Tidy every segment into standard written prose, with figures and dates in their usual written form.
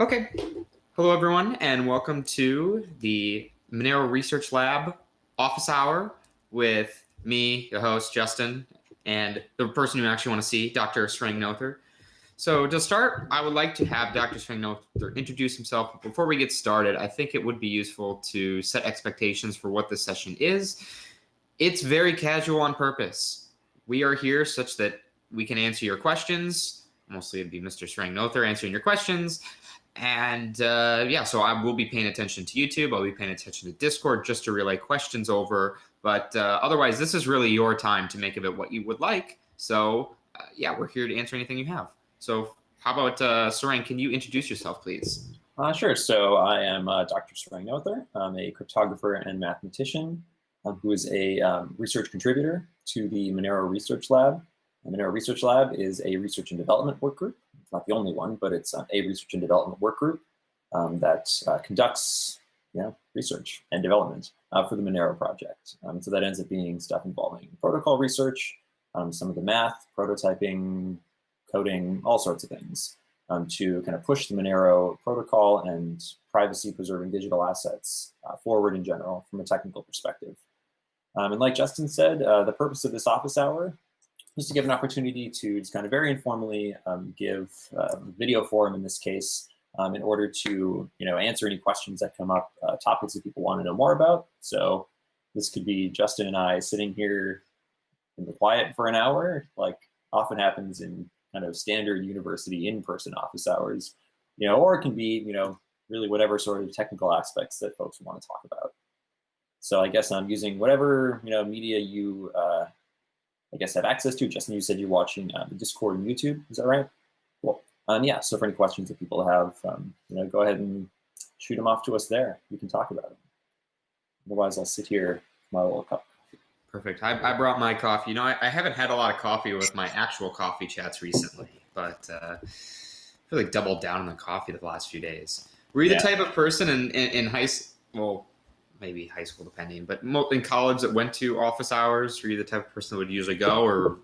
Okay. Hello, everyone, and welcome to the Monero Research Lab office hour with me, your host, Justin, and the person you actually want to see, Dr. Sarang Noether. So to start, I would like to have Dr. Sarang Noether introduce himself. Before we get started, I think it would be useful to set expectations for what this session is. It's very casual on purpose. We are here such that we can answer your questions. Mostly it'd be Mr. Sarang Noether answering your questions. And yeah, so I will be paying attention to YouTube. I'll be paying attention to Discord just to relay questions over. But otherwise, this is really your time to make of it what you would like. So yeah, we're here to answer anything you have. So how about Sarang, can you introduce yourself, please? Sure. So I am Dr. Sarang Noether. I'm a cryptographer and mathematician who is a research contributor to the Monero Research Lab. The Monero Research Lab is a research and development work group. It's not the only one, but it's a research and development work group that conducts research and development for the Monero project. So that ends up being stuff involving protocol research, some of the math, prototyping, coding, all sorts of things. To kind of push the Monero protocol and privacy-preserving digital assets forward in general from a technical perspective. And like Justin said, the purpose of this office hour is to give an opportunity to just kind of very informally give video forum in this case in order to answer any questions that come up, topics that people want to know more about. So this could be Justin and I sitting here in the quiet for an hour, like often happens in kind of standard university in-person office hours, or it can be, really whatever sort of technical aspects that folks want to talk about. So I guess I'm using whatever, media you, I guess, have access to. Justin, you said you're watching the Discord and YouTube. Is that right? Cool. Yeah, so for any questions that people have, go ahead and shoot them off to us there. We can talk about them. Otherwise, I'll sit here with my little cup. Perfect. I brought my coffee. I haven't had a lot of coffee with my actual coffee chats recently, but I feel like doubled down on the coffee the last few days. Were you the type of person in high school, well, maybe high school depending, but in college that went to office hours? Were you the type of person that would usually go, or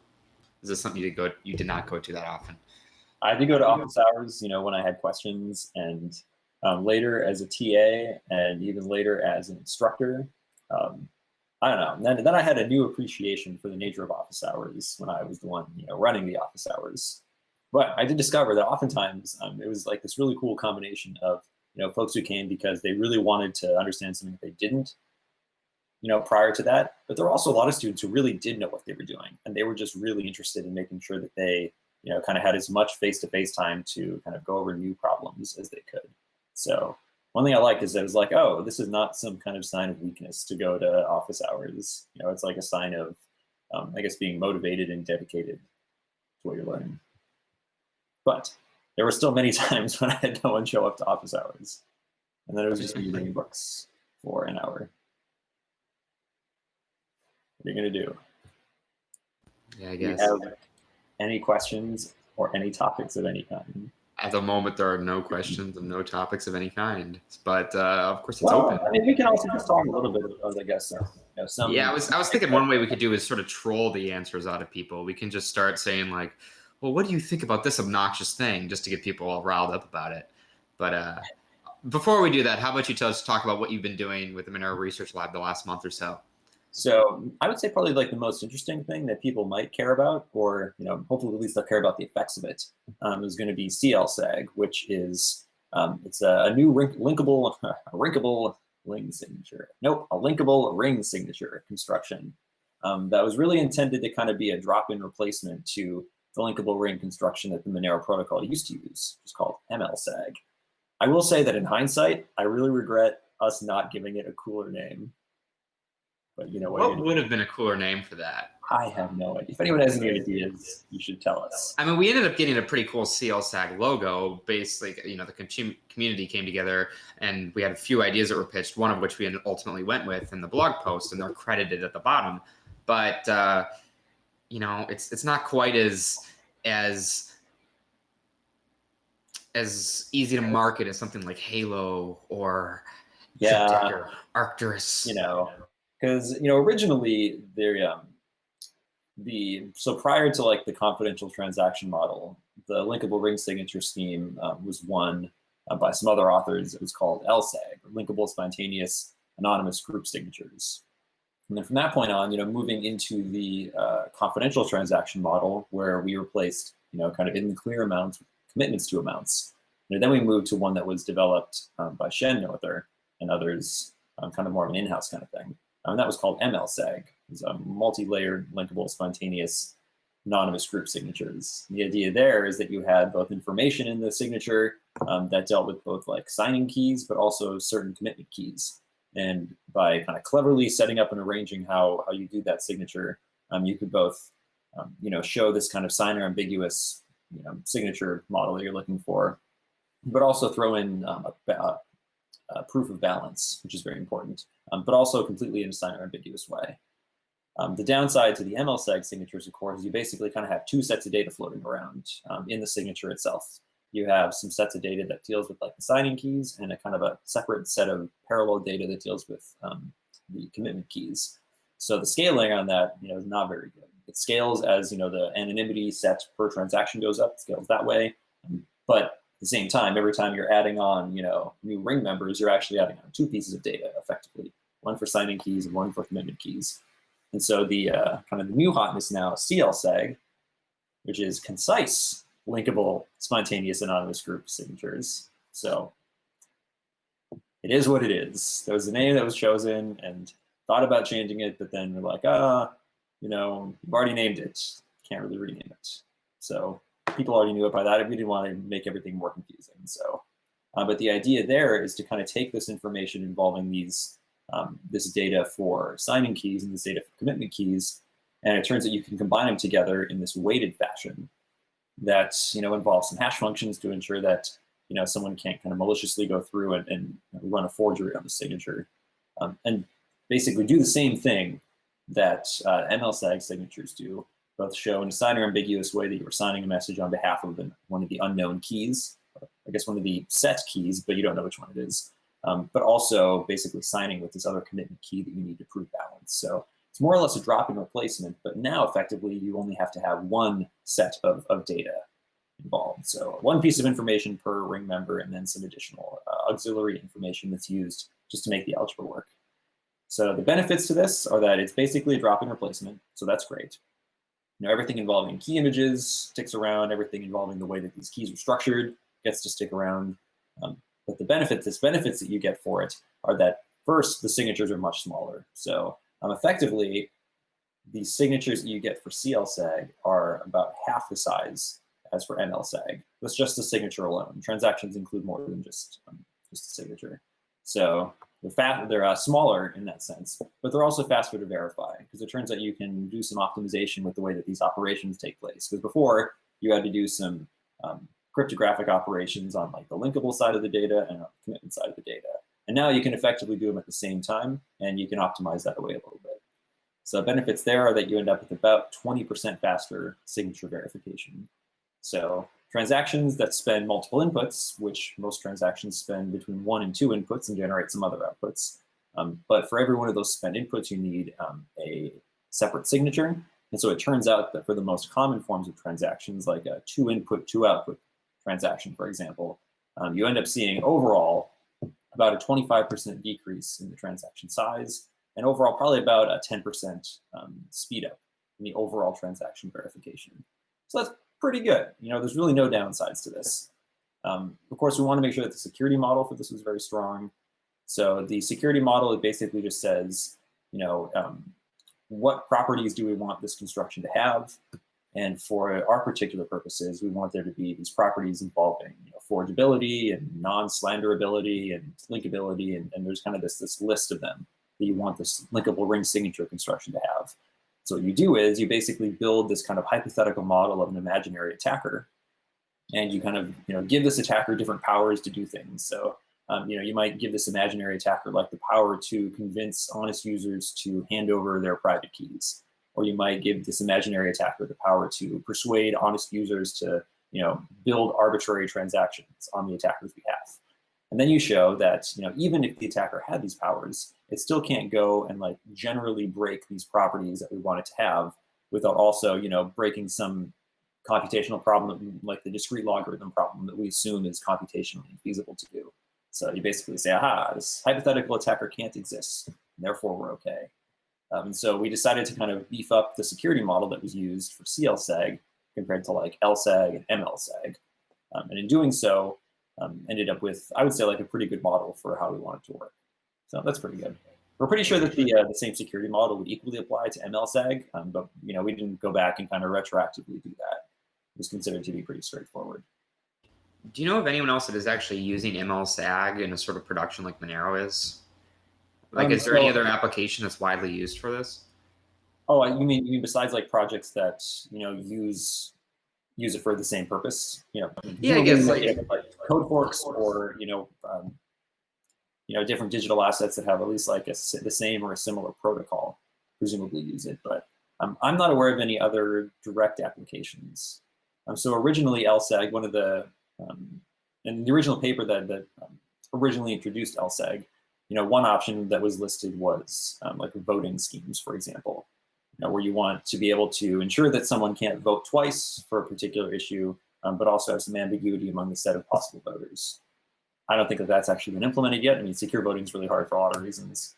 is this something you did not go to that often? I did go to office hours, when I had questions, and later as a TA, and even later as an instructor. I don't know. Then I had a new appreciation for the nature of office hours when I was the one, running the office hours. But I did discover that oftentimes it was like this really cool combination of, folks who came because they really wanted to understand something that they didn't, prior to that. But there were also a lot of students who really did know what they were doing, and they were just really interested in making sure that they, kind of had as much face-to-face time to kind of go over new problems as they could. So one thing I like is that it was like, oh, this is not some kind of sign of weakness to go to office hours. It's like a sign of, I guess, being motivated and dedicated to what you're learning. But there were still many times when I had no one show up to office hours. And then it was just me reading books for an hour. What are you going to do? Yeah, I guess. Do you have any questions or any topics of any kind? At the moment, there are no questions and no topics of any kind, but of course it's open. I mean, we can also just talk a little bit about, I guess, some. Yeah, I was thinking one way we could do is sort of troll the answers out of people. We can just start saying like, well, what do you think about this obnoxious thing, just to get people all riled up about it. But before we do that, how about you talk about what you've been doing with the Monero Research Lab the last month or so? So I would say probably like the most interesting thing that people might care about, or hopefully at least they'll care about the effects of it, is going to be CLSAG, which is it's a new linkable ring signature. Nope, a linkable ring signature construction that was really intended to kind of be a drop-in replacement to the linkable ring construction that the Monero protocol used to use, which is called MLSAG. I will say that in hindsight, I really regret us not giving it a cooler name. But what would have been a cooler name for that? I have no idea. If anyone has any ideas, you should tell us. I mean, we ended up getting a pretty cool CLSAG logo. Basically, the community came together, and we had a few ideas that were pitched. One of which we ultimately went with in the blog post, and they're credited at the bottom. But it's not quite as easy to market as something like Halo or or Arcturus. Because originally so prior to like the confidential transaction model, the linkable ring signature scheme was one by some other authors. It was called LSAG, or Linkable Spontaneous Anonymous Group Signatures. And then from that point on, moving into the confidential transaction model, where we replaced, kind of in the clear amounts, commitments to amounts. And then we moved to one that was developed by Noether and others, kind of more of an in-house kind of thing. And that was called MLSAG. It was a multi-layered, linkable, spontaneous, anonymous group signatures. The idea there is that you had both information in the signature that dealt with both like signing keys, but also certain commitment keys. And by kind of cleverly setting up and arranging how you do that signature, you could both, show this kind of signer ambiguous, signature model that you're looking for, but also throw in a proof of balance, which is very important, but also completely in a signer ambiguous way. The downside to the MLSAG signatures, of course, is you basically kind of have two sets of data floating around in the signature itself. You have some sets of data that deals with like the signing keys and a kind of a separate set of parallel data that deals with the commitment keys. So the scaling on that, is not very good. It scales as, the anonymity set per transaction goes up, it scales that way. But at the same time, every time you're adding on, new ring members, you're actually adding on two pieces of data effectively, one for signing keys and one for commitment keys. And so the kind of the new hotness now is CLSAG, which is concise, linkable, spontaneous, anonymous group signatures. So it is what it is. There was a name that was chosen and thought about changing it, but then we're like, you've already named it. Can't really rename it. So people already knew it by that. We didn't want to make everything more confusing. So, but the idea there is to kind of take this information involving these this data for signing keys and this data for commitment keys, and it turns out you can combine them together in this weighted fashion that involves some hash functions to ensure that someone can't kind of maliciously go through and run a forgery on the signature, and basically do the same thing that MLSAG signatures do, both show in a signer ambiguous way that you were signing a message on behalf of one of the unknown keys, or I guess one of the set keys, but you don't know which one it is. But also basically signing with this other commitment key that you need to prove balance. So it's more or less a drop-in replacement, but now effectively you only have to have one set of data involved. So one piece of information per ring member and then some additional auxiliary information that's used just to make the algebra work. So the benefits to this are that it's basically a drop-in replacement, so that's great. Everything involving key images sticks around, everything involving the way that these keys are structured gets to stick around. But the benefits that you get for it are that first, the signatures are much smaller. So effectively, the signatures that you get for CLSAG are about half the size as for MLSAG. That's just the signature alone. Transactions include more than just the signature. So they're smaller in that sense, but they're also faster to verify because it turns out you can do some optimization with the way that these operations take place. Because before, you had to do some cryptographic operations on like the linkable side of the data and on the commitment side of the data. And now you can effectively do them at the same time, and you can optimize that away a little bit. So benefits there are that you end up with about 20% faster signature verification. So transactions that spend multiple inputs, which most transactions spend between 1 and 2 inputs and generate some other outputs. But for every one of those spent inputs, you need a separate signature. And so it turns out that for the most common forms of transactions, like a 2-input, 2-output transaction, for example, you end up seeing overall about a 25% decrease in the transaction size, and overall probably about a 10% speed up in the overall transaction verification. So that's pretty good. There's really no downsides to this. Of course, we want to make sure that the security model for this was very strong. So the security model, it basically just says, what properties do we want this construction to have? And for our particular purposes, we want there to be these properties involving forgeability and non-slanderability and linkability, and there's kind of this list of them that you want this linkable ring signature construction to have. So what you do is you basically build this kind of hypothetical model of an imaginary attacker, and you kind of give this attacker different powers to do things. So you might give this imaginary attacker like the power to convince honest users to hand over their private keys. Or you might give this imaginary attacker the power to persuade honest users to, build arbitrary transactions on the attacker's behalf. And then you show that, even if the attacker had these powers, it still can't go and like generally break these properties that we want it to have without also, breaking some computational problem, like the discrete logarithm problem that we assume is computationally feasible to do. So you basically say, aha, this hypothetical attacker can't exist, therefore we're okay. And so we decided to kind of beef up the security model that was used for CLSAG compared to like LSAG and MLSAG. And in doing so, ended up with, I would say, like a pretty good model for how we want it to work. So that's pretty good. We're pretty sure that the same security model would equally apply to MLSAG, but we didn't go back and kind of retroactively do that. It was considered to be pretty straightforward. Do you know of anyone else that is actually using MLSAG in a sort of production like Monero is? Like, is there any other application that's widely used for this? Oh, you mean besides like projects that use it for the same purpose? Yeah, I guess like code forks or different digital assets that have at least like the same or a similar protocol, presumably use it. But I'm not aware of any other direct applications. So originally LSAG, one of the in the original paper that originally introduced LSAG, one option that was listed was like voting schemes, for example, where you want to be able to ensure that someone can't vote twice for a particular issue, but also have some ambiguity among the set of possible voters. I don't think that that's actually been implemented yet. I mean, secure voting is really hard for a lot of reasons,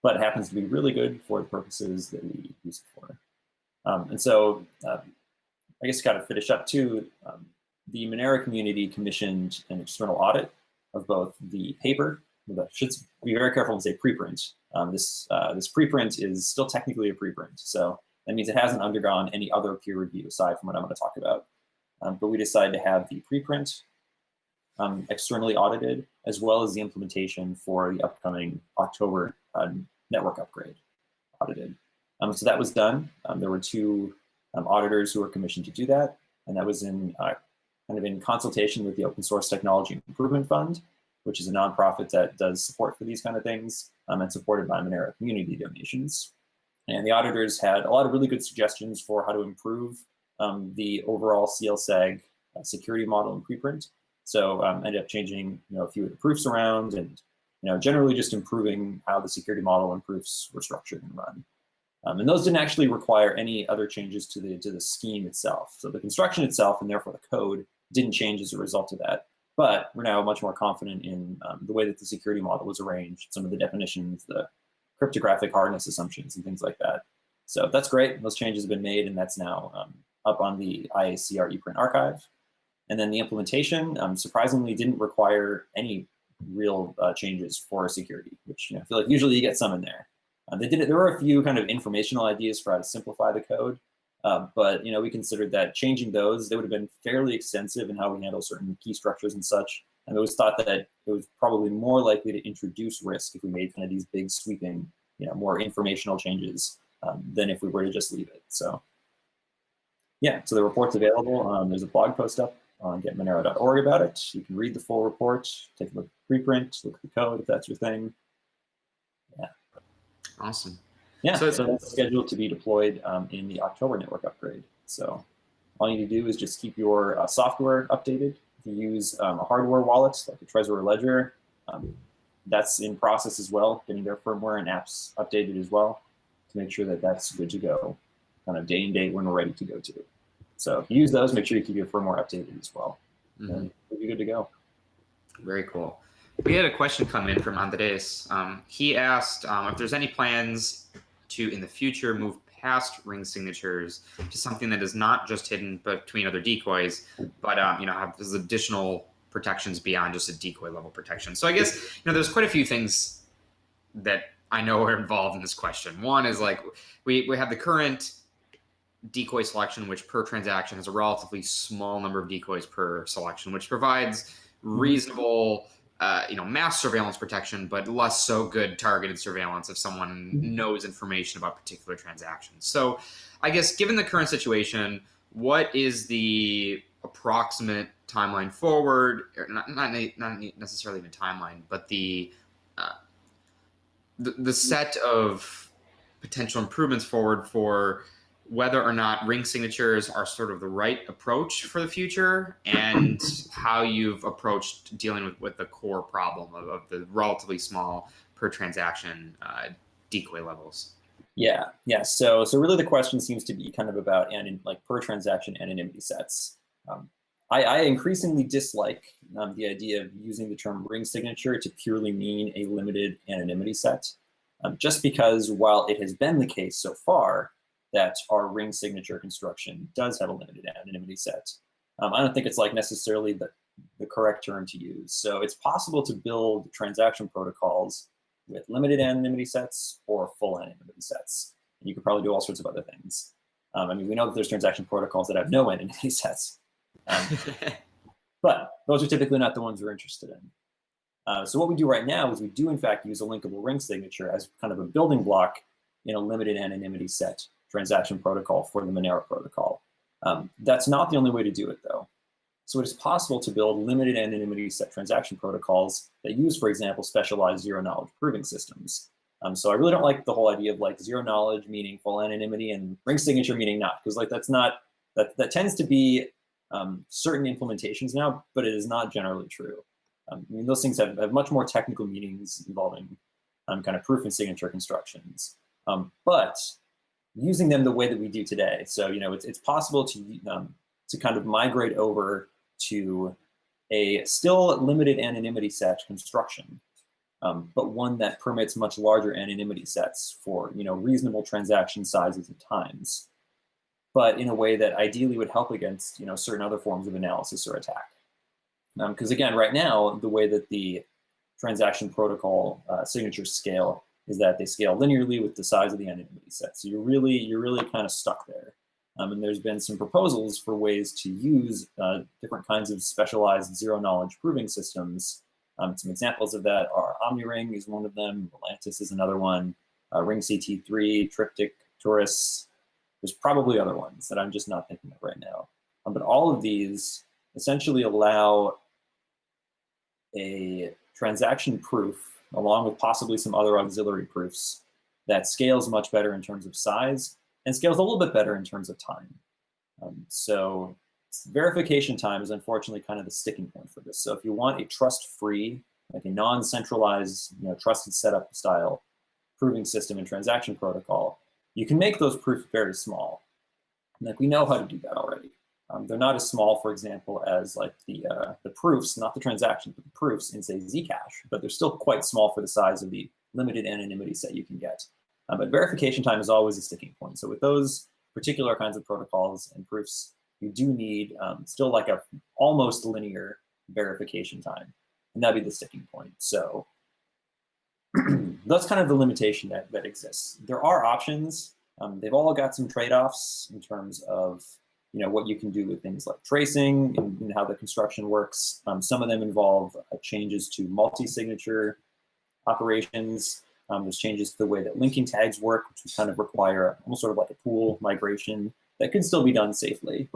but it happens to be really good for the purposes that we use it for. And so I guess to kind of finish up too, the Monero community commissioned an external audit of both the paper. I should be very careful to say preprint. This preprint is still technically a preprint, so that means it hasn't undergone any other peer review aside from what I'm going to talk about. But we decided to have the preprint externally audited, as well as the implementation for the upcoming October network upgrade audited. So that was done. There were two auditors who were commissioned to do that, and that was in kind of in consultation with the Open Source Technology Improvement Fund, which is a nonprofit that does support for these kind of things, and supported by Monero community donations. And the auditors had a lot of really good suggestions for how to improve the overall CLSAG security model and preprint. So ended up changing a few of the proofs around, and generally just improving how the security model and proofs were structured and run. And those didn't actually require any other changes to the scheme itself. So the construction itself, and therefore the code, didn't change as a result of that. But we're now much more confident in the way that the security model was arranged, some of the definitions, the cryptographic hardness assumptions, and things like that. So that's great. Those changes have been made, and that's now up on the IACR ePrint archive. And then the implementation, surprisingly, didn't require any real changes for security, which I feel like usually you get some in there. There were a few kind of informational ideas for how to simplify the code, but we considered that changing those, they would have been fairly extensive in how we handle certain key structures and such. And it was thought that it was probably more likely to introduce risk if we made kind of these big sweeping, more informational changes than if we were to just leave it. So yeah, so the report's available. There's a blog post up on getmonero.org about it. You can read the full report, take a look at the preprint, look at the code if that's your thing. Yeah. Awesome. Yeah, so that's scheduled to be deployed in the October network upgrade. So all you need to do is just keep your software updated. If you use a hardware wallet, like a Trezor Ledger, that's in process as well, getting their firmware and apps updated as well to make sure that that's good to go, kind of day and date when we're ready to go to. So if you use those, make sure you keep your firmware updated as well. And you'll be good to go. Very cool. We had a question come in from Andres. He asked if there's any plans to, in the future, move past ring signatures to something that is not just hidden between other decoys, but have those additional protections beyond just a decoy level protection. So I guess there's quite a few things that I know are involved in this question. One is like we have the current decoy selection, which per transaction has a relatively small number of decoys per selection, which provides reasonable mass surveillance protection, but less so good targeted surveillance if someone knows information about particular transactions. So I guess given the current situation, what is the approximate timeline forward, or not necessarily even timeline, but the set of potential improvements forward for whether or not ring signatures are sort of the right approach for the future, and how you've approached dealing with the core problem of the relatively small per transaction decoy levels? Yeah. So really the question seems to be kind of about like per transaction anonymity sets. I increasingly dislike the idea of using the term ring signature to purely mean a limited anonymity set, just because while it has been the case so far that our ring signature construction does have a limited anonymity set, I don't think it's like necessarily the correct term to use. So it's possible to build transaction protocols with limited anonymity sets or full anonymity sets. And you could probably do all sorts of other things. I mean, we know that there's transaction protocols that have no anonymity sets. But those are typically not the ones we're interested in. So what we do right now is we do, in fact, use a linkable ring signature as kind of a building block in a limited anonymity set transaction protocol for the Monero protocol. That's not the only way to do it, though. So it is possible to build limited anonymity set transaction protocols that use, for example, specialized zero-knowledge proving systems. So I really don't like the whole idea of like zero knowledge meaning full anonymity and ring signature meaning not, because like that tends to be certain implementations now, but it is not generally true. I mean, those things have much more technical meanings involving kind of proof and signature constructions. But using them the way that we do today, so it's possible to kind of migrate over to a still limited anonymity set construction, but one that permits much larger anonymity sets for reasonable transaction sizes and times, but in a way that ideally would help against certain other forms of analysis or attack. Because again, right now, the way that the transaction protocol signatures scale is that they scale linearly with the size of the anonymity set. So you're really kind of stuck there. And there's been some proposals for ways to use different kinds of specialized zero-knowledge proving systems. Some examples of that are OmniRing is one of them, Volantis is another one, Ring CT3, Triptych, Taurus. There's probably other ones that I'm just not thinking of right now. But all of these essentially allow a transaction proof, along with possibly some other auxiliary proofs, that scales much better in terms of size and scales a little bit better in terms of time. So verification time is unfortunately kind of the sticking point for this. So if you want a trust-free, like a non-centralized, trusted setup style proving system and transaction protocol, you can make those proofs very small. Like we know how to do that already. They're not as small, for example, as like the proofs, not the transactions, but the proofs in, say, Zcash, but they're still quite small for the size of the limited anonymity set you can get. But verification time is always a sticking point. So with those particular kinds of protocols and proofs, you do need still like a almost linear verification time, and that'd be the sticking point. So that's kind of the limitation that exists. There are options. They've all got some trade-offs in terms of what you can do with things like tracing and how the construction works. Some of them involve changes to multi-signature operations. There's changes to the way that linking tags work, which would kind of require almost sort of like a pool migration that could still be done safely.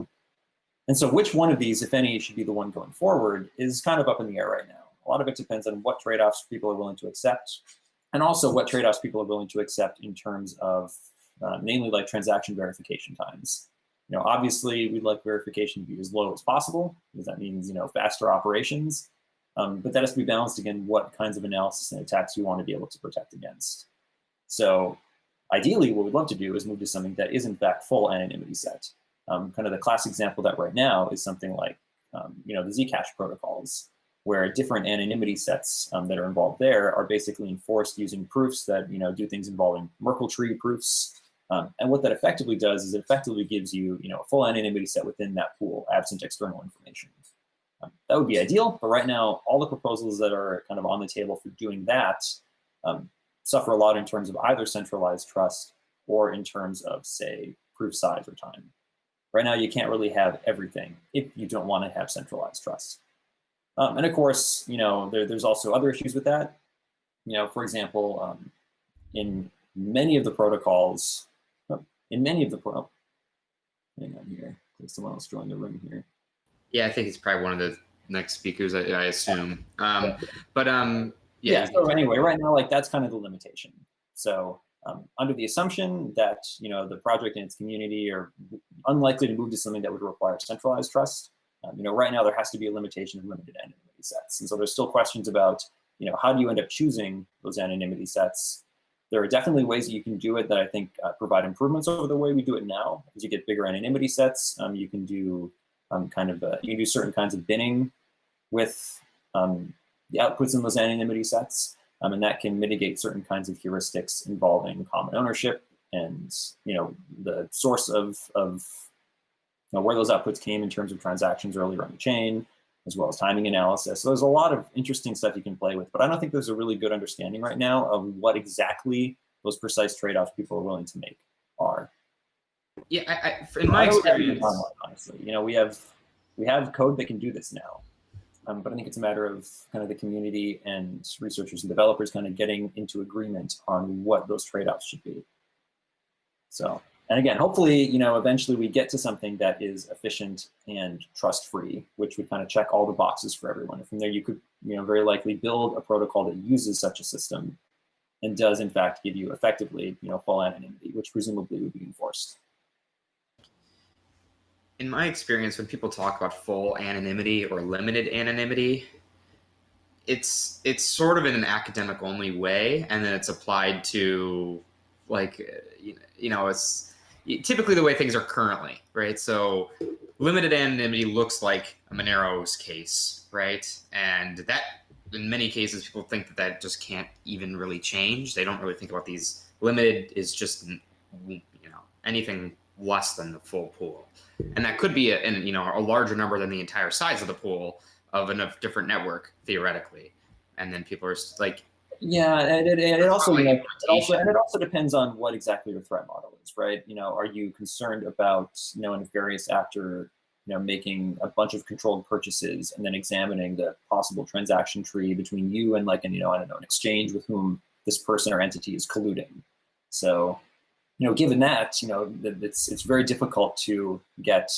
And so which one of these, if any, should be the one going forward is kind of up in the air right now. A lot of it depends on what trade-offs people are willing to accept, and also what trade-offs people are willing to accept in terms of namely like transaction verification times. Obviously, we'd like verification to be as low as possible, because that means, faster operations. But that has to be balanced again, what kinds of analysis and attacks you want to be able to protect against. So ideally, what we'd love to do is move to something that is, in fact, full anonymity set. Kind of the classic example of that right now is something like, the Zcash protocols, where different anonymity sets that are involved there are basically enforced using proofs that, do things involving Merkle tree proofs. And what that effectively does is it effectively gives you, a full anonymity set within that pool, absent external information. That would be ideal, but right now, all the proposals that are kind of on the table for doing that suffer a lot in terms of either centralized trust or in terms of, say, proof size or time. Right now, you can't really have everything if you don't want to have centralized trust. And of course, there's also other issues with that. For example, in many of the protocols, hang on here, there's someone else joined the room here. Yeah, I think he's probably one of the next speakers, I assume. Yeah. Yeah. So anyway, right now, like that's kind of the limitation. So under the assumption that the project and its community are unlikely to move to something that would require centralized trust, right now there has to be a limitation of limited anonymity sets, and so there's still questions about how do you end up choosing those anonymity sets. There are definitely ways that you can do it that I think provide improvements over the way we do it now. As you get bigger anonymity sets, you can do you can do certain kinds of binning with the outputs in those anonymity sets, and that can mitigate certain kinds of heuristics involving common ownership and the source of where those outputs came in terms of transactions earlier on the chain, as well as timing analysis. So there's a lot of interesting stuff you can play with, but I don't think there's a really good understanding right now of what exactly those precise trade-offs people are willing to make are. Yeah, in my experience, honestly, we have code that can do this now, but I think it's a matter of kind of the community and researchers and developers kind of getting into agreement on what those trade-offs should be. So, and again, hopefully, eventually we get to something that is efficient and trust-free, which would kind of check all the boxes for everyone. And from there, you could, very likely build a protocol that uses such a system and does, in fact, give you effectively, full anonymity, which presumably would be enforced. In my experience, when people talk about full anonymity or limited anonymity, it's sort of in an academic only way, and then it's applied to it's typically the way things are currently, right? So limited anonymity looks like a Monero's case, right? And that in many cases people think that just can't even really change. They don't really think about these. Limited is just anything less than the full pool, and that could be a larger number than the entire size of the pool of a different network theoretically. And then people are like, yeah, and it also depends on what exactly your threat model is, right? Are you concerned about a nefarious actor making a bunch of controlled purchases and then examining the possible transaction tree between you and an exchange with whom this person or entity is colluding? So given that, it's very difficult to get,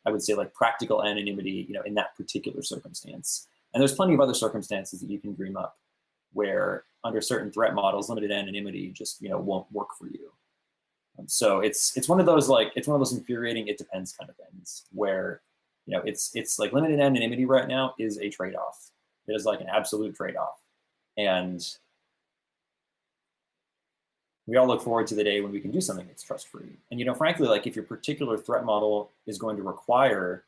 I would say, practical anonymity, in that particular circumstance. And there's plenty of other circumstances that you can dream up where under certain threat models, limited anonymity just, won't work for you. So it's one of those infuriating, it depends kind of things where, it's like limited anonymity right now is a trade-off. It is like an absolute trade-off. And we all look forward to the day when we can do something that's trust-free. And, frankly, if your particular threat model is going to require,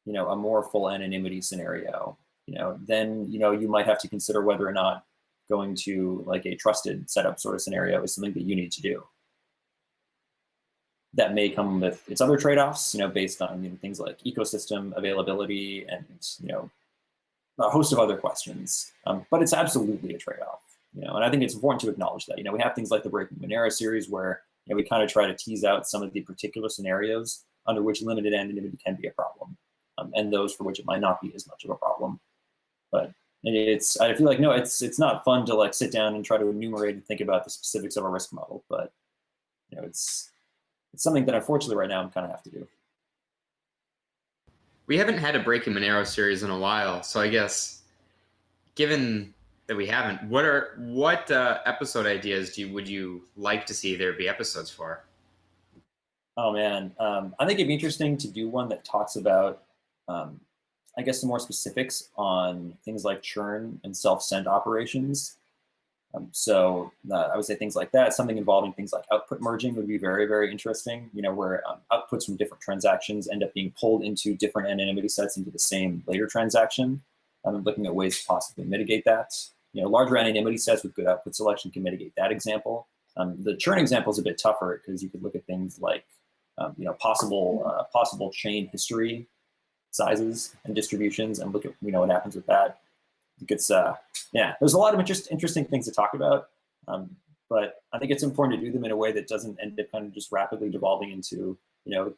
a more full anonymity scenario, then, you might have to consider whether or not going to a trusted setup sort of scenario is something that you need to do. That may come with its other trade-offs, based on things like ecosystem availability and, a host of other questions. But it's absolutely a trade-off. And I think it's important to acknowledge that. We have things like the Breaking Monero series where we kind of try to tease out some of the particular scenarios under which limited anonymity can be a problem, and those for which it might not be as much of a problem. But I feel like it's not fun to sit down and try to enumerate and think about the specifics of a risk model. But it's something that unfortunately right now I'm kind of have to do. We haven't had a Breaking Monero series in a while, so I guess given that we haven't, what episode ideas would you like to see there be episodes for? Oh man, I think it'd be interesting to do one that talks about, I guess, some more specifics on things like churn and self-send operations. So I would say things like that. Something involving things like output merging would be very, very interesting. Where outputs from different transactions end up being pulled into different anonymity sets into the same later transaction. Looking at ways to possibly mitigate that. Larger anonymity sets with good output selection can mitigate that example. The churn example is a bit tougher because you could look at things like possible chain history sizes and distributions and look at what happens with that. I think it's there's a lot of interesting things to talk about, but I think it's important to do them in a way that doesn't end up kind of just rapidly devolving into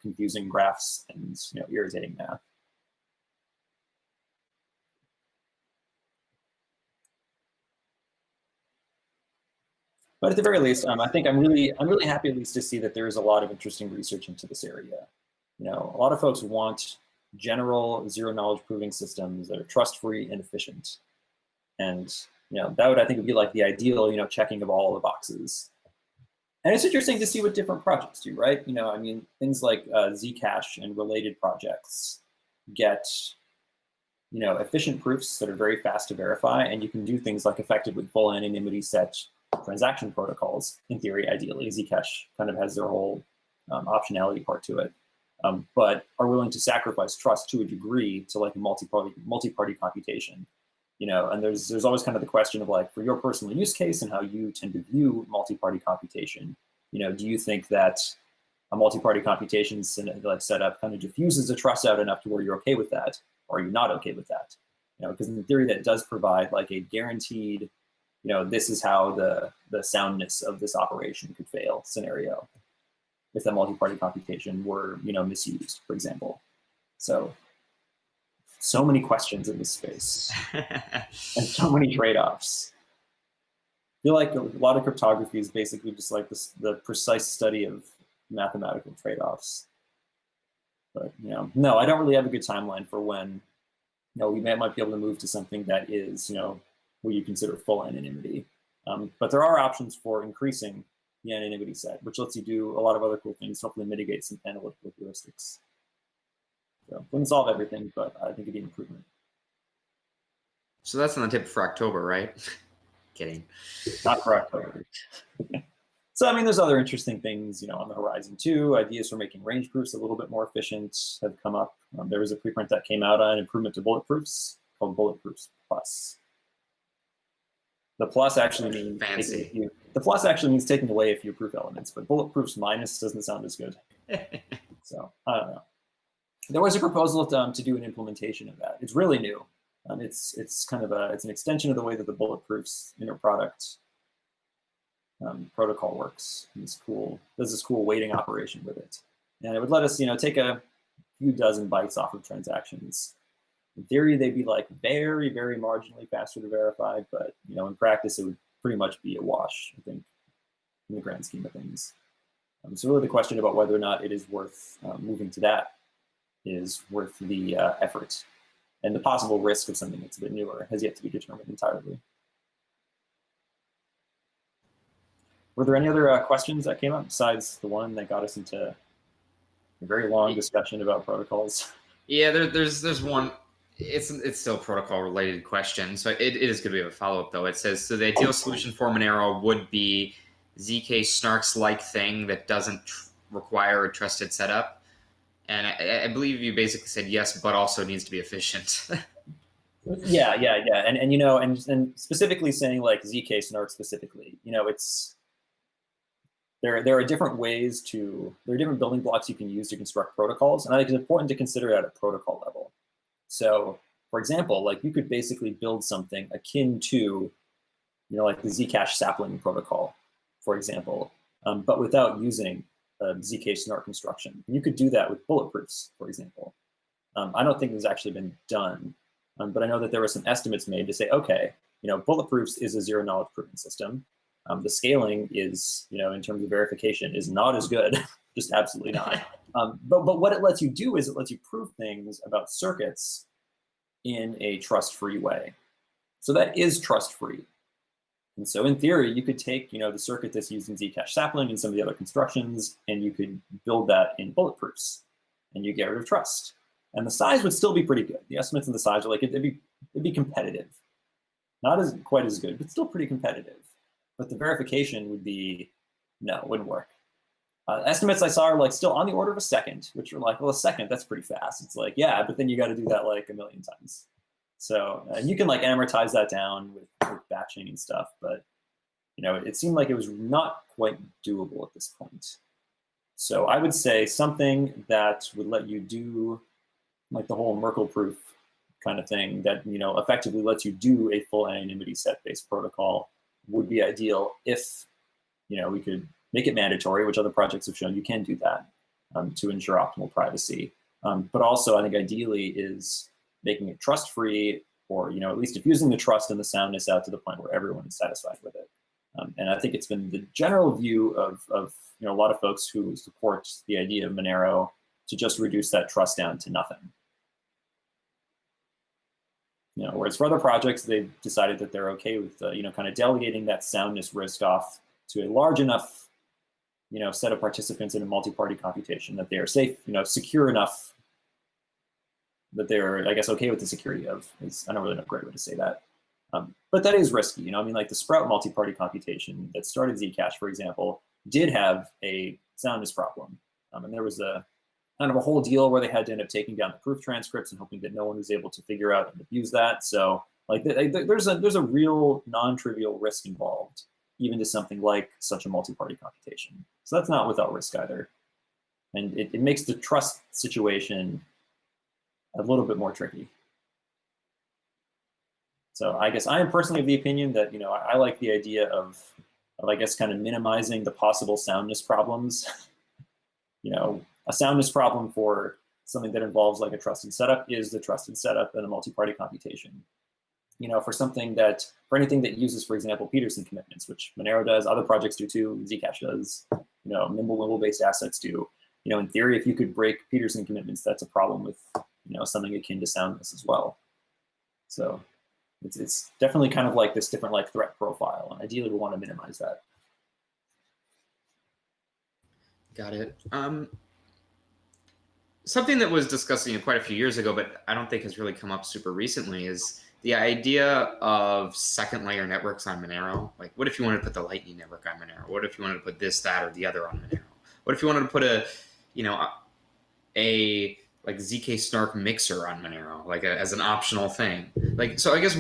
confusing graphs and irritating math. But at the very least, I think I'm really happy at least to see that there is a lot of interesting research into this area. A lot of folks want general zero knowledge proving systems that are trust-free and efficient. And that would, I think, would be the ideal checking of all the boxes. And it's interesting to see what different projects do, right? Things like Zcash and related projects get efficient proofs that are very fast to verify, and you can do things like effectively full anonymity set transaction protocols, in theory, ideally. Zcash kind of has their whole optionality part to it, but are willing to sacrifice trust to a degree to like a multi-party computation. And there's always kind of the question of like, for your personal use case and how you tend to view multi-party computation, do you think that a multi-party computation setup kind of diffuses the trust out enough to where you're okay with that, or are you not okay with that? Because in theory that does provide like a guaranteed, this is how the soundness of this operation could fail scenario if the multi-party computation were, misused, for example. So many questions in this space and so many trade-offs. I feel like a lot of cryptography is basically just like the precise study of mathematical trade-offs. But no, I don't really have a good timeline for when we might be able to move to something that is what you consider full anonymity. But there are options for increasing the anonymity set, which lets you do a lot of other cool things, hopefully mitigate some analytical heuristics. So wouldn't solve everything, but I think it'd be an improvement. So that's on the tip for October, right? Kidding. Not for October. So, there's other interesting things, on the horizon too. Ideas for making range proofs a little bit more efficient have come up. There was a preprint that came out on improvement to bulletproofs called Bulletproofs Plus. The plus actually means fancy. The plus actually means taking away a few proof elements, but bulletproofs minus doesn't sound as good. So I don't know. There was a proposal to do an implementation of that. It's really new. It's kind of it's an extension of the way that the bulletproofs inner product protocol works. It's cool. Does this cool weighting operation with it, and it would let us, take a few dozen bytes off of transactions. In theory, they'd be like very, very marginally faster to verify, but in practice, it would pretty much be a wash, I think, in the grand scheme of things. So really, the question about whether or not it is worth moving to that is worth the effort, and the possible risk of something that's a bit newer has yet to be determined entirely. Were there any other questions that came up besides the one that got us into a very long discussion about protocols? Yeah, there's one. It's still a protocol related question, so it is going to be a follow up though. It says, so the ideal solution for Monero would be ZK snarks like thing that doesn't require a trusted setup. And I believe you basically said yes, but also needs to be efficient. Yeah. And specifically saying like ZK snark specifically, it's there are different ways there are different building blocks you can use to construct protocols, and I think it's important to consider it at a protocol level. So, for example, like you could basically build something akin to, like the Zcash sapling protocol, for example, but without using ZK snark construction. And you could do that with bulletproofs, for example. I don't think it's actually been done, but I know that there were some estimates made to say, okay, bulletproofs is a zero knowledge proving system. The scaling is, in terms of verification, is not as good, just absolutely not. But what it lets you do is it lets you prove things about circuits in a trust-free way. So that is trust-free. And so in theory, you could take, the circuit that's used in Zcash sapling and some of the other constructions, and you could build that in bulletproofs, and you get rid of trust. And the size would still be pretty good. The estimates and the size are like, it'd be competitive. Not as quite as good, but still pretty competitive. But the verification would be, no, it wouldn't work. Estimates I saw are like still on the order of a second, which are like, well, a second, that's pretty fast. It's like, yeah, but then you got to do that like a million times. So you can like amortize that down with batching and stuff, but it seemed like it was not quite doable at this point. So I would say something that would let you do like the whole Merkle proof kind of thing that effectively lets you do a full anonymity set-based protocol would be ideal if we could make it mandatory, which other projects have shown you can do that to ensure optimal privacy. But also, I think ideally is making it trust-free, or at least diffusing the trust and the soundness out to the point where everyone is satisfied with it. And I think it's been the general view of a lot of folks who support the idea of Monero to just reduce that trust down to nothing. Whereas for other projects, they've decided that they're okay with kind of delegating that soundness risk off to a large enough set of participants in a multi-party computation that they are safe, secure enough that they're, I guess, okay with the security of. I don't really know a great way to say that. But that is risky. You know, I mean, like the Sprout multi-party computation that started Zcash, for example, did have a soundness problem. And there was a kind of a whole deal where they had to end up taking down the proof transcripts and hoping that no one was able to figure out and abuse that. So like there's a real non-trivial risk involved, even to something like such a multi-party computation. So that's not without risk either. And it makes the trust situation a little bit more tricky. So I guess I am personally of the opinion that, you know, I like the idea of I guess kind of minimizing the possible soundness problems. You know, a soundness problem for something that involves like a trusted setup is the trusted setup and a multi-party computation. You know, for anything that uses, for example, Peterson commitments, which Monero does, other projects do too, Zcash does, you know, Nimble-based assets do. You know, in theory, if you could break Peterson commitments, that's a problem with, you know, something akin to soundness as well. So it's definitely kind of like this different like threat profile, and ideally we want to minimize that. Got it. Something that was discussed quite a few years ago, but I don't think has really come up super recently, is the idea of second layer networks on Monero. Like, what if you wanted to put the Lightning network on Monero? What if you wanted to put this, that, or the other on Monero? What if you wanted to put a like ZK Snark mixer on Monero, like as an optional thing? Like, so I guess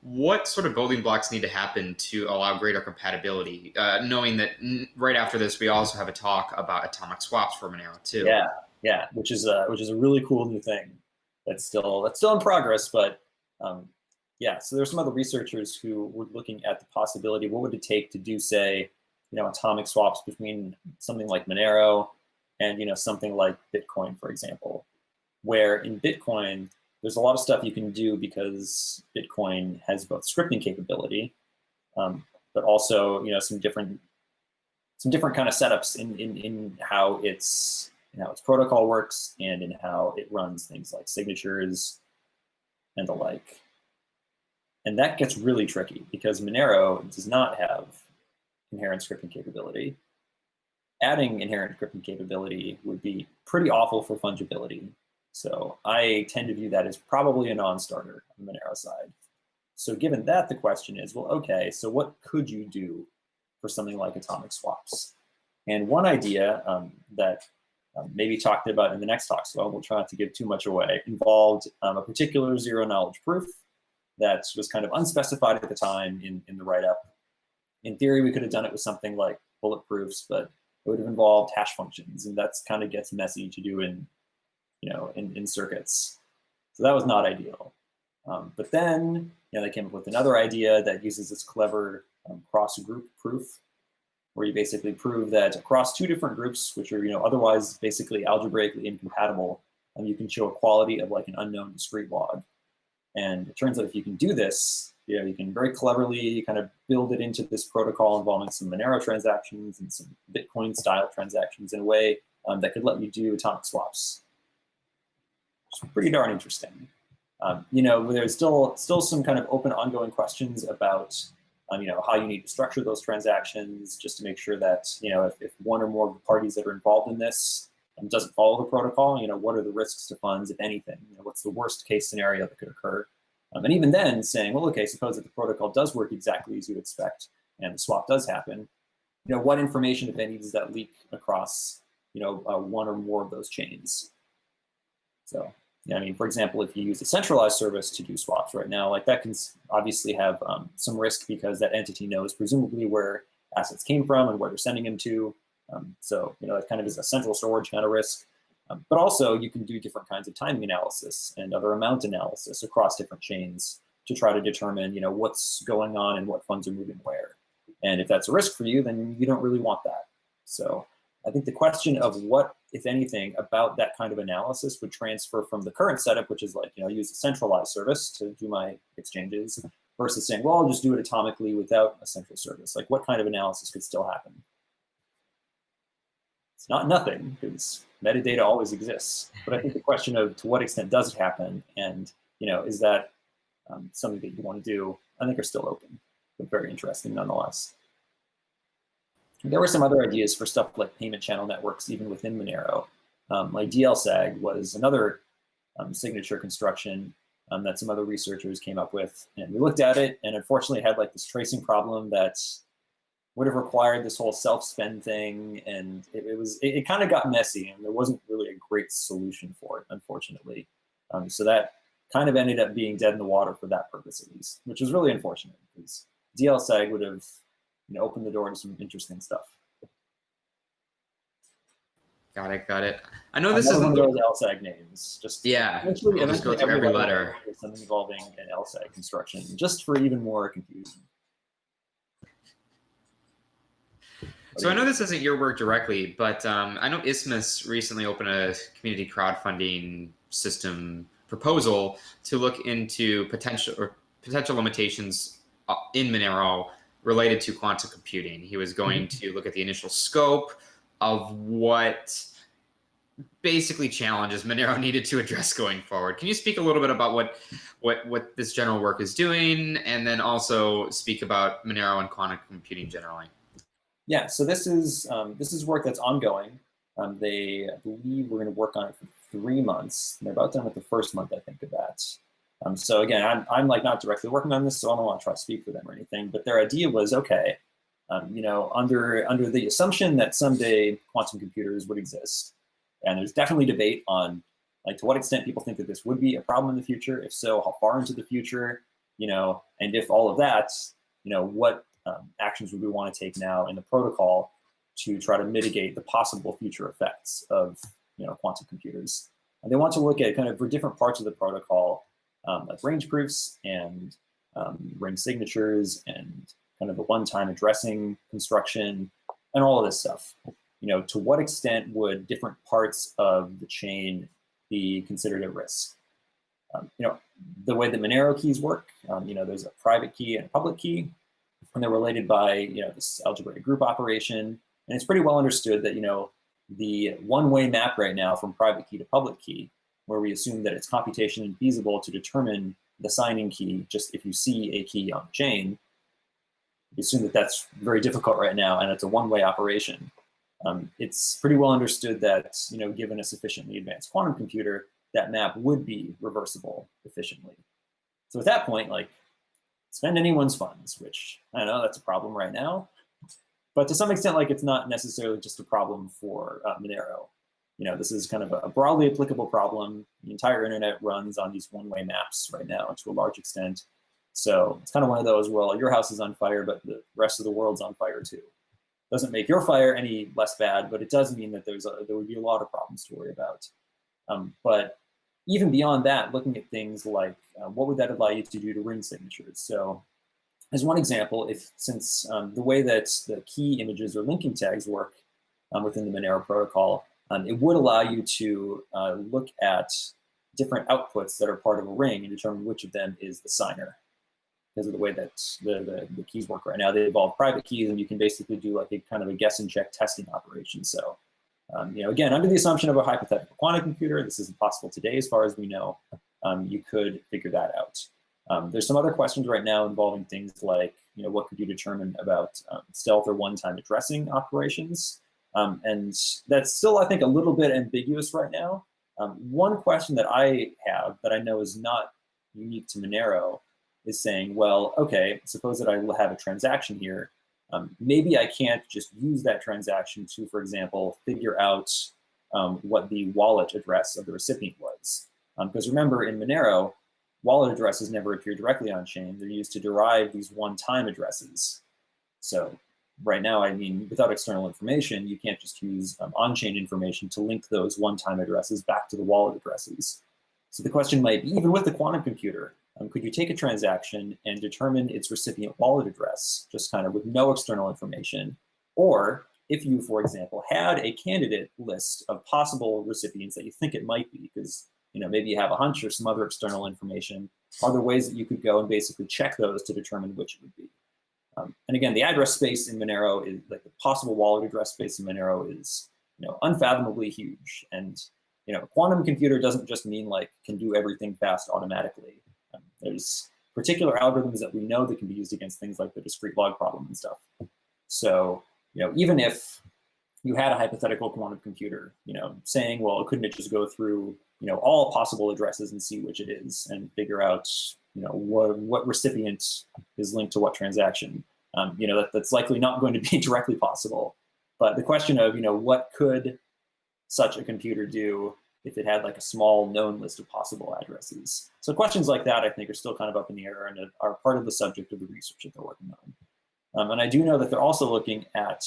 what sort of building blocks need to happen to allow greater compatibility? Knowing that right after this, we also have a talk about atomic swaps for Monero too. Yeah, which is a really cool new thing that's still in progress. But yeah, so there's some other researchers who were looking at the possibility of what would it take to do, say, you know, atomic swaps between something like Monero and, you know, something like Bitcoin, for example, where in Bitcoin there's a lot of stuff you can do because Bitcoin has both scripting capability, but also, you know, some different kind of setups in how its protocol works and in how it runs things like signatures and the like. And that gets really tricky because Monero does not have inherent scripting capability. Adding inherent scripting capability would be pretty awful for fungibility. So I tend to view that as probably a non-starter on the Monero side. So given that, the question is, well, okay, so what could you do for something like atomic swaps? And one idea that maybe talked about in the next talk, so we'll try not to give too much away, involved a particular zero-knowledge proof that was kind of unspecified at the time in the write-up. In theory, we could have done it with something like bullet proofs, but it would have involved hash functions, and that's kind of gets messy to do in circuits. So that was not ideal. But then, you know, they came up with another idea that uses this clever cross-group proof, where you basically prove that across two different groups, which are, you know, otherwise basically algebraically incompatible, you can show a quality of like an unknown discrete log. And it turns out if you can do this, you know, you can very cleverly kind of build it into this protocol involving some Monero transactions and some Bitcoin-style transactions in a way that could let you do atomic swaps. It's pretty darn interesting. You know, there's still some kind of open, ongoing questions about you know, how you need to structure those transactions just to make sure that, you know, if one or more of the parties that are involved in this doesn't follow the protocol, you know, what are the risks to funds, if anything? You know, what's the worst case scenario that could occur? And even then saying, well, okay, suppose that the protocol does work exactly as you expect and the swap does happen, you know, what information, if any, does that leak across, you know, one or more of those chains? So, yeah, I mean, for example, if you use a centralized service to do swaps right now, like that can obviously have some risk because that entity knows presumably where assets came from and where they're sending them to. So, you know, it kind of is a central storage kind of risk. But also you can do different kinds of timing analysis and other amount analysis across different chains to try to determine, you know, what's going on and what funds are moving where. And if that's a risk for you, then you don't really want that. So I think the question of what, if anything, about that kind of analysis would transfer from the current setup, which is like, you know, use a centralized service to do my exchanges, versus saying, well, I'll just do it atomically without a central service. Like, what kind of analysis could still happen? It's not nothing, because metadata always exists. But I think the question of to what extent does it happen, and, you know, is that something that you want to do, I think are still open, but very interesting nonetheless. There were some other ideas for stuff like payment channel networks, even within Monero. Like CLSAG was another signature construction that some other researchers came up with. And we looked at it, and unfortunately had like this tracing problem that would have required this whole self-spend thing, and it kind of got messy, and there wasn't really a great solution for it, unfortunately. So that kind of ended up being dead in the water for that purpose, at least, which was really unfortunate because CLSAG would have opened the door to some interesting stuff. Got it. I know this Another isn't one of those LSAG names. Just yeah. Eventually I'll just go through every letter. Something involving an LSAG construction, just for even more confusion. So I know this isn't your work directly, but I know ISMUS recently opened a community crowdfunding system proposal to look into potential limitations in Monero related to quantum computing. He was going to look at the initial scope of what basically challenges Monero needed to address going forward. Can you speak a little bit about what this general work is doing, and then also speak about Monero and quantum computing generally? Yeah, so this is work that's ongoing. They, I believe, we're going to work on it for 3 months. They're about done with the first month, I think, of that. So again, I'm like not directly working on this, so I don't want to try to speak for them or anything. But their idea was, okay, under the assumption that someday quantum computers would exist, and there's definitely debate on like to what extent people think that this would be a problem in the future. If so, how far into the future, and if all of that, what actions would we want to take now in the protocol to try to mitigate the possible future effects of quantum computers. And they want to look at kind of for different parts of the protocol, like range proofs and ring signatures and kind of the one-time addressing construction and all of this stuff. To what extent would different parts of the chain be considered at risk? The way that Monero keys work, there's a private key and a public key, and they're related by this algebraic group operation. And it's pretty well understood that the one-way map right now from private key to public key, where we assume that it's computationally feasible to determine the signing key just if you see a key on the chain, we assume that that's very difficult right now, and it's a one-way operation. It's pretty well understood that given a sufficiently advanced quantum computer, that map would be reversible efficiently. So at that point, like, spend anyone's funds, which I don't know, that's a problem right now. But to some extent, like, it's not necessarily just a problem for Monero. This is kind of a broadly applicable problem. The entire internet runs on these one-way maps right now to a large extent. So it's kind of one of those, well, your house is on fire, but the rest of the world's on fire too. Doesn't make your fire any less bad, but it does mean that there would be a lot of problems to worry about. But even beyond that, looking at things like what would that allow you to do to ring signatures? So as one example, since the way that the key images or linking tags work within the Monero protocol, it would allow you to look at different outputs that are part of a ring and determine which of them is the signer. Because of the way that the keys work right now, they involve private keys, and you can basically do like a kind of a guess and check testing operation. So, again, under the assumption of a hypothetical quantum computer, this isn't possible today as far as we know, you could figure that out. There's some other questions right now involving things like, what could you determine about stealth or one-time addressing operations? And that's still, I think, a little bit ambiguous right now. One question that I have that I know is not unique to Monero is saying, well, okay, suppose that I have a transaction here. Maybe I can't just use that transaction to, for example, figure out what the wallet address of the recipient was. Because remember, in Monero, wallet addresses never appear directly on chain. They're used to derive these one-time addresses. So right now, I mean, without external information, you can't just use on-chain information to link those one-time addresses back to the wallet addresses. So the question might be, even with the quantum computer, could you take a transaction and determine its recipient wallet address, just kind of with no external information? Or if you, for example, had a candidate list of possible recipients that you think it might be, because maybe you have a hunch or some other external information, are there ways that you could go and basically check those to determine which it would be? And again, the address space in Monero is like the possible wallet address space in Monero is unfathomably huge. And quantum computer doesn't just mean like can do everything fast automatically. There's particular algorithms that we know that can be used against things like the discrete log problem and stuff. So even if you had a hypothetical quantum computer, saying, well, couldn't it just go through all possible addresses and see which it is and figure out, what recipient is linked to what transaction. That's likely not going to be directly possible. But the question of, what could such a computer do if it had like a small known list of possible addresses? So questions like that, I think, are still kind of up in the air and are part of the subject of the research that they're working on. And I do know that they're also looking at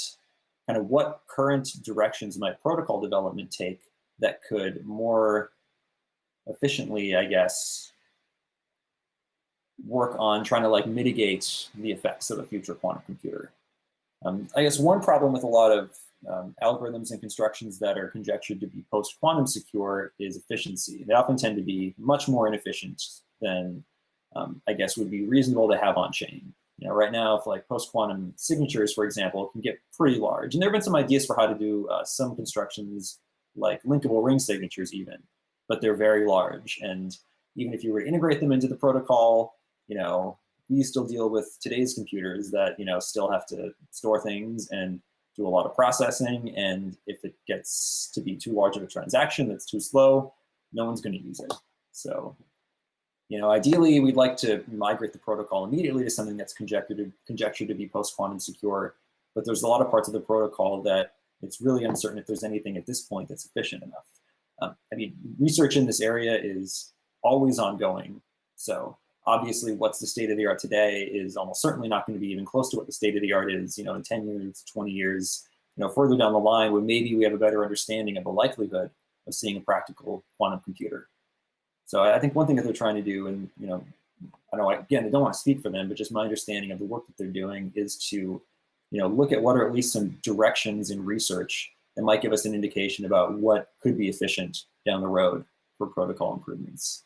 kind of what current directions might protocol development take that could more efficiently, I guess, work on trying to like mitigate the effects of a future quantum computer. I guess one problem with a lot of algorithms and constructions that are conjectured to be post-quantum secure is efficiency. They often tend to be much more inefficient than I guess would be reasonable to have on chain. Right now, if like post-quantum signatures, for example, can get pretty large. And there have been some ideas for how to do some constructions like linkable ring signatures even, but they're very large. And even if you were to integrate them into the protocol, we still deal with today's computers that, still have to store things and do a lot of processing. And if it gets to be too large of a transaction that's too slow, no one's going to use it. So, ideally, we'd like to migrate the protocol immediately to something that's conjectured to be post-quantum secure. But there's a lot of parts of the protocol that it's really uncertain if there's anything at this point that's efficient enough. Research in this area is always ongoing. So obviously, what's the state of the art today is almost certainly not going to be even close to what the state of the art is, in 10 years, 20 years, further down the line, when maybe we have a better understanding of the likelihood of seeing a practical quantum computer. So I think one thing that they're trying to do, and I don't want to speak for them, but just my understanding of the work that they're doing is to, look at what are at least some directions in research that might give us an indication about what could be efficient down the road for protocol improvements.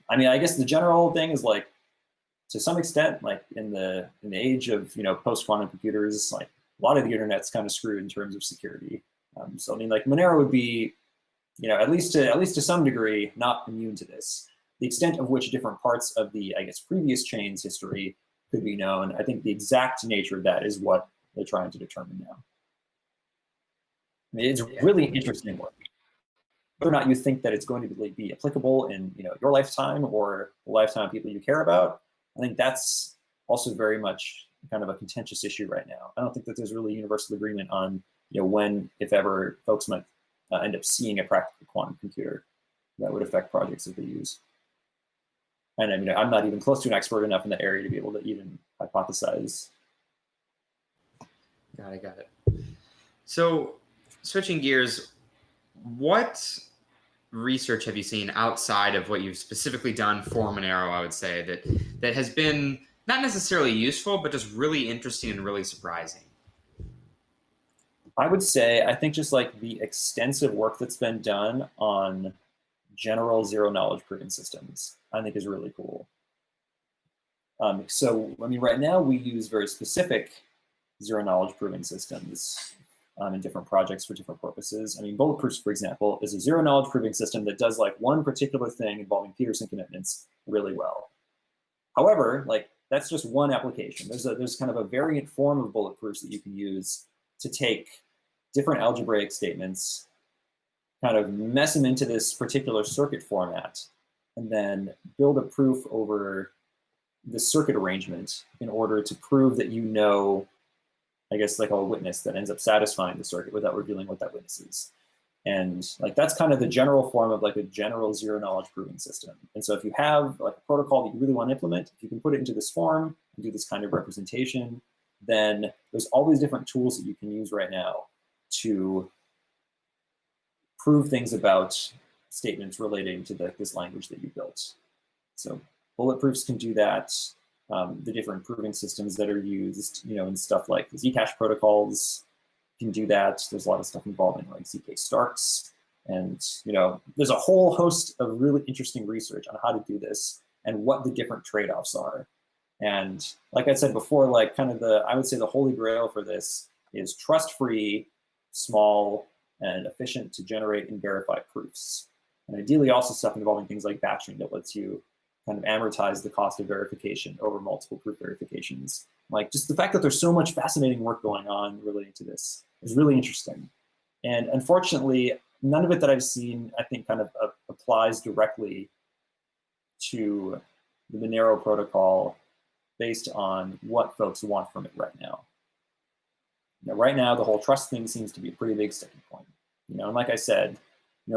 I guess the general thing is like, to some extent, like in the age of post-quantum computers, like a lot of the internet's kind of screwed in terms of security. So like Monero would be, at least to some degree, not immune to this. The extent of which different parts of the, I guess, previous chain's history could be known, I think the exact nature of that is what they're trying to determine now. It's really interesting work. Whether or not you think that it's going to be applicable in your lifetime or the lifetime of people you care about, I think that's also very much kind of a contentious issue right now. I don't think that there's really universal agreement on when, if ever, folks might end up seeing a practical quantum computer that would affect projects that they use. And I'm not even close to an expert enough in that area to be able to even hypothesize. Got it. So switching gears, what research have you seen outside of what you've specifically done for Monero, I would say, that has been not necessarily useful, but just really interesting and really surprising? I would say, I think just like the extensive work that's been done on general zero knowledge proving systems, I think is really cool. Right now we use very specific zero knowledge proving systems in different projects for different purposes. Bulletproofs, for example, is a zero knowledge proving system that does like one particular thing involving Peterson commitments really well. However, that's just one application. There's kind of a variant form of bulletproofs that you can use to take different algebraic statements, kind of mess them into this particular circuit format, and then build a proof over the circuit arrangement in order to prove that I guess like a witness that ends up satisfying the circuit without revealing what that witness is. And that's kind of the general form of like a general zero knowledge proving system. And so if you have like a protocol that you really want to implement, if you can put it into this form and do this kind of representation, then there's all these different tools that you can use right now to prove things about statements relating to this language that you built. So bulletproofs can do that. The different proving systems that are used, in stuff like the Zcash protocols can do that. There's a lot of stuff involving like ZK Starks. And, there's a whole host of really interesting research on how to do this and what the different trade-offs are. And like I said before, I would say the holy grail for this is trust-free, small, and efficient to generate and verify proofs. And ideally also stuff involving things like batching that lets you kind of amortize the cost of verification over multiple proof verifications. Like just the fact that there's so much fascinating work going on relating to this is really interesting. And unfortunately, none of it that I've seen, I think, kind of applies directly to the Monero protocol based on what folks want from it right now. Right now, the whole trust thing seems to be a pretty big sticking point. And like I said,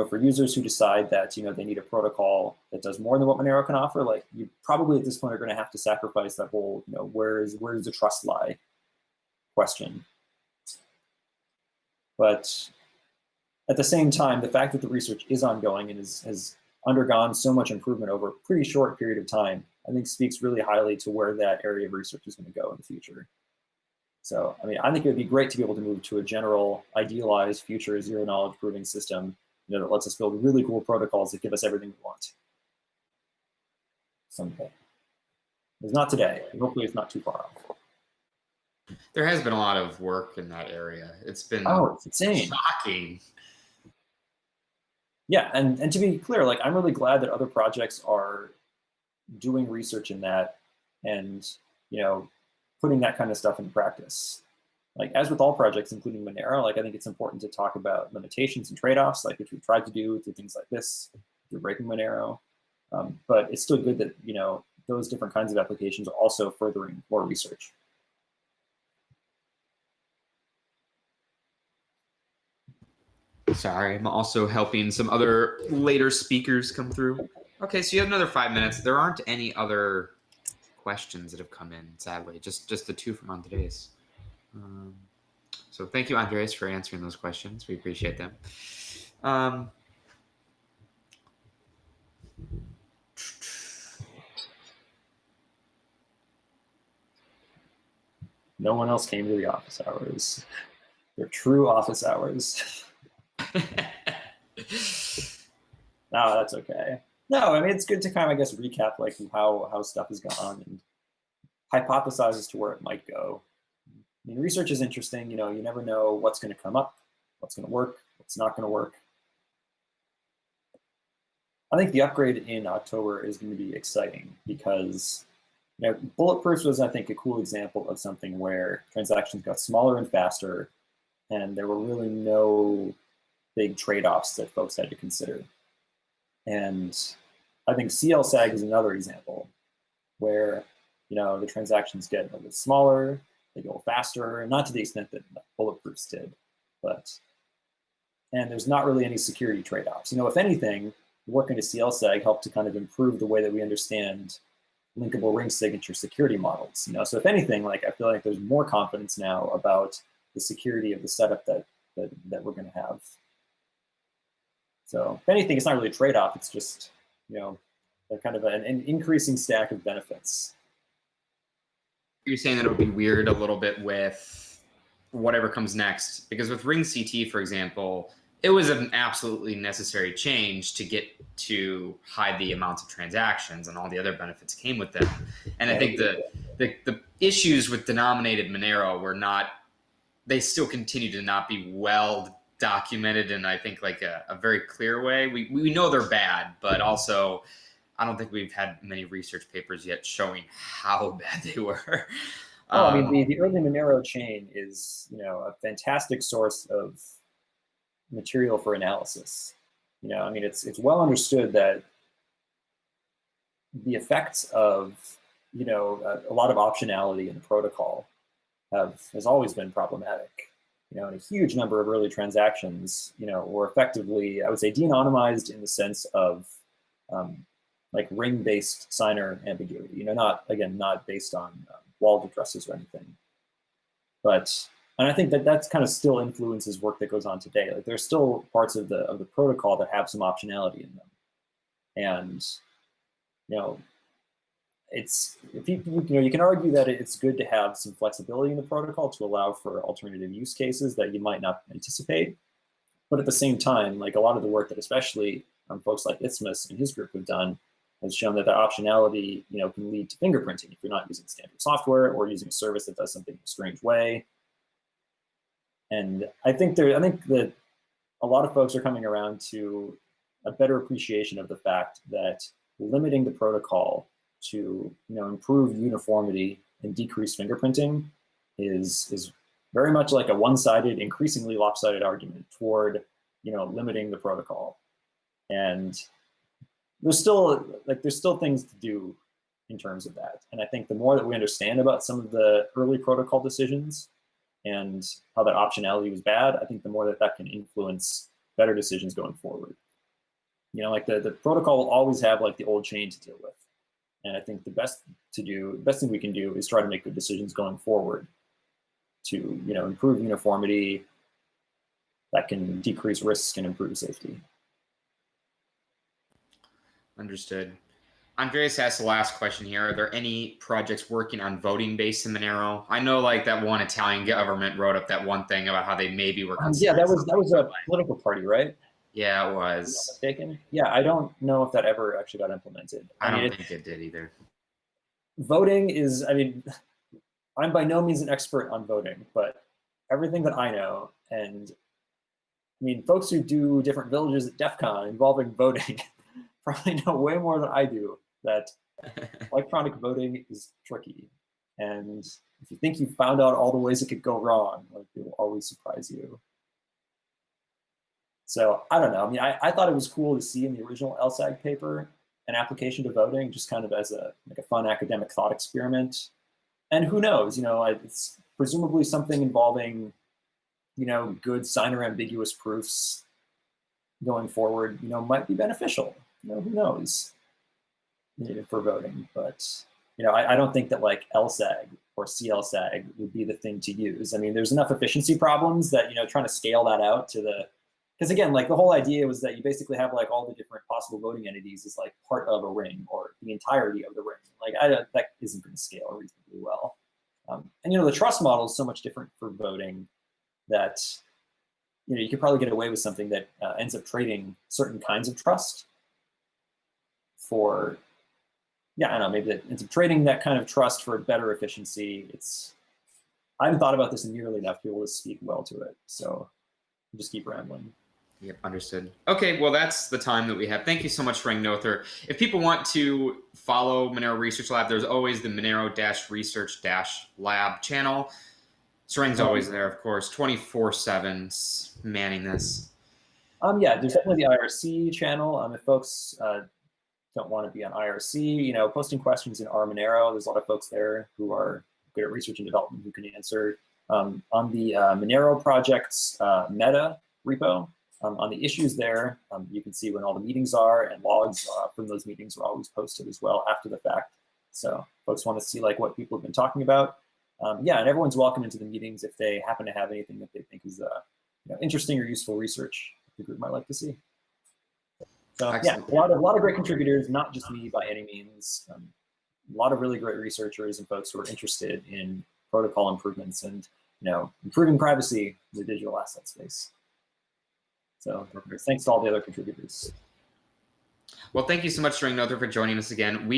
for users who decide that they need a protocol that does more than what Monero can offer, like you probably at this point are going to have to sacrifice that whole where does the trust lie question. But at the same time, the fact that the research is ongoing and has undergone so much improvement over a pretty short period of time, I think speaks really highly to where that area of research is going to go in the future. So, I mean, I think it would be great to be able to move to a general, idealized future zero-knowledge proving system that lets us build really cool protocols that give us everything we want someday. It's not today. Hopefully, it's not too far off. There has been a lot of work in that area. It's been it's insane. Shocking. Yeah, and to be clear, like I'm really glad that other projects are doing research in that and putting that kind of stuff into practice. Like as with all projects, including Monero, like I think it's important to talk about limitations and trade-offs, like which we've tried to do through things like this, through breaking Monero. But it's still good that those different kinds of applications are also furthering more research. Sorry, I'm also helping some other later speakers come through. Okay, so you have another 5 minutes. There aren't any other questions that have come in, sadly, just the two from Andres. So thank you, Andres, for answering those questions. We appreciate them. No one else came to the office hours. They're true office hours. No, that's okay. No, I mean, it's good to kind of, I guess, recap like how stuff has gone and hypothesize as to where it might go. I mean, research is interesting. You never know what's going to come up, what's going to work, what's not going to work. I think the upgrade in October is going to be exciting because Bulletproofs was, I think, a cool example of something where transactions got smaller and faster, and there were really no big trade-offs that folks had to consider. And I think CLSAG is another example where the transactions get a little bit smaller, they go faster, and not to the extent that Bulletproofs did, and there's not really any security trade-offs. If anything, working to CLSAG helped to kind of improve the way that we understand linkable ring signature security models. So if anything, like I feel like there's more confidence now about the security of the setup that we're going to have. So if anything, it's not really a trade-off. It's just kind of an increasing stack of benefits. You're saying that it would be weird a little bit with whatever comes next, because with Ring CT, for example, it was an absolutely necessary change to get to hide the amounts of transactions, and all the other benefits came with them. And I think the issues with denominated Monero were not, they still continue to not be well documented in, I think, like a very clear way. We know they're bad, but also I don't think we've had many research papers yet showing how bad they were. Oh, I mean, the early Monero chain is, a fantastic source of material for analysis. I mean, it's well understood that the effects of, a lot of optionality in the protocol has always been problematic. And a huge number of early transactions, were effectively, I would say, de-anonymized in the sense of like ring-based signer ambiguity. Not based on walled addresses or anything. And I think that's kind of still influences work that goes on today. Like there's still parts of the protocol that have some optionality in them, and it's you can argue that it's good to have some flexibility in the protocol to allow for alternative use cases that you might not anticipate. But at the same time, like a lot of the work that especially folks like Isthmus and his group have done has shown that the optionality can lead to fingerprinting if you're not using standard software or using a service that does something in a strange way. And I think that a lot of folks are coming around to a better appreciation of the fact that limiting the protocol to improve uniformity and decrease fingerprinting is very much like a one-sided, increasingly lopsided argument toward limiting the protocol. And there's still things to do in terms of that. And I think the more that we understand about some of the early protocol decisions and how that optionality was bad, I think the more that can influence better decisions going forward. Like the protocol will always have like the old chain to deal with. And I think the best thing we can do is try to make good decisions going forward to, improve uniformity that can decrease risk and improve safety. Understood. Andreas asked the last question here. Are there any projects working on voting based in Monero? I know like that one Italian government wrote up that one thing about how they maybe were considering. Yeah, that was a political party, right? Yeah, it was. If I'm not mistaken. Yeah, I don't know if that ever actually got implemented. I don't think it did either. Voting is, I'm by no means an expert on voting, but everything that I know, and folks who do different villages at DEFCON involving voting probably know way more than I do that electronic voting is tricky. And if you think you've found out all the ways it could go wrong, like it will always surprise you. So I don't know. I thought it was cool to see in the original CLSAG paper an application to voting just kind of as a fun academic thought experiment. And who knows, it's presumably something involving, good signer ambiguous proofs going forward, might be beneficial. Who knows for voting. But, I don't think that like CLSAG or CLSAG would be the thing to use. There's enough efficiency problems that, trying to scale that out to because again, like the whole idea was that you basically have like all the different possible voting entities as like part of a ring or the entirety of the ring. Like that isn't going to scale reasonably well. And the trust model is so much different for voting that you could probably get away with something that ends up trading certain kinds of trust for, I don't know, maybe that ends up trading that kind of trust for better efficiency. I haven't thought about this nearly enough to be able to speak well to it, so I'll just keep rambling. Yep, understood. Okay, well, that's the time that we have. Thank you so much, Sarang Noether. If people want to follow Monero Research Lab, there's always the Monero-Research-Lab channel. Sarang's always there, of course, 24/7 manning this. Yeah, there's definitely the IRC channel. If folks don't want to be on IRC, posting questions in our Monero, there's a lot of folks there who are good at research and development who can answer. On the Monero project's meta repo, on the issues there, you can see when all the meetings are, and logs from those meetings are always posted as well after the fact. So folks want to see like what people have been talking about. And everyone's welcome into the meetings if they happen to have anything that they think is interesting or useful research the group might like to see. So excellent. Yeah, a lot of great contributors, not just me by any means. A lot of really great researchers and folks who are interested in protocol improvements and improving privacy in the digital asset space. So thanks to all the other contributors. Well, thank you so much, Sarang Noether, for joining us again.